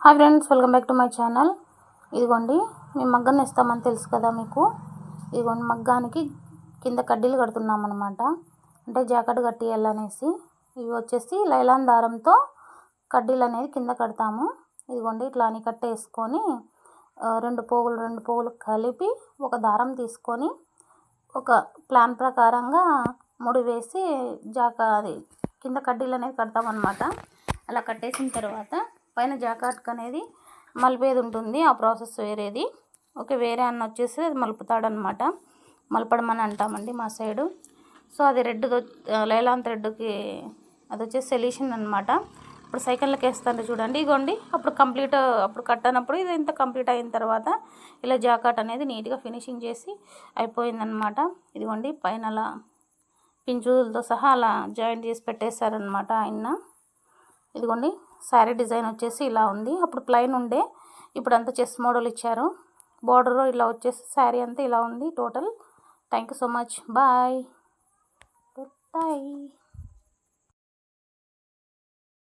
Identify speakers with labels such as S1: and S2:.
S1: Hi friends, welcome back to my channel. ఇదిగోండి, మేము మగ్గం ఇస్తామని తెలుసు కదా మీకు. ఇదిగోండి, మగ్గానికి కింద కడ్డీలు కడుతున్నాం అనమాట. అంటే జాకెట్ కట్టియాలనేసి. ఇవి వచ్చేసి లైలాన్ దారంతో కడ్డీలు అనేది కింద కడతాము. ఇదిగోండి, ఇట్లా అని కట్టేసుకొని రెండు పోగులు కలిపి ఒక దారం తీసుకొని ఒక ప్లాన్ ప్రకారంగా ముడి వేసి అది కింద కడ్డీలు అనేది కడతామన్నమాట. అలా కట్టేసిన తర్వాత పైన జాకెట్కి అనేది మలిపేది ఉంటుంది. ఆ ప్రాసెస్ వేరేది. ఓకే, వేరే అన్న వచ్చేసి అది మలుపుతాడనమాట. మలపడమని అంటామండి మా సైడు. సో అది రెడ్ లైలాన్ థ్రెడ్కి అది వచ్చేసి సొల్యూషన్ అనమాట. ఇప్పుడు సైకిళ్ళకి వేస్తాను చూడండి. ఇగోండి, అప్పుడు కట్టనప్పుడు ఇది ఇంత కంప్లీట్ అయిన తర్వాత ఇలా జాకెట్ అనేది నీట్గా ఫినిషింగ్ చేసి అయిపోయిందనమాట. ఇదిగోండి, పైన అలా పించులతో సహా అలా జాయింట్ చేసి పెట్టేశారనమాట ఆయన. ఇదిగోండి, శారీ డిజైన్ వచ్చేసి ఇలా ఉంది. అప్పుడు ప్లెయిన్ ఉండే, ఇప్పుడు అంతా చెస్ మోడల్ ఇచ్చారు. బార్డర్ ఇలా వచ్చేసి శారీ అంతా ఇలా ఉంది total. Thank you so much. Bye.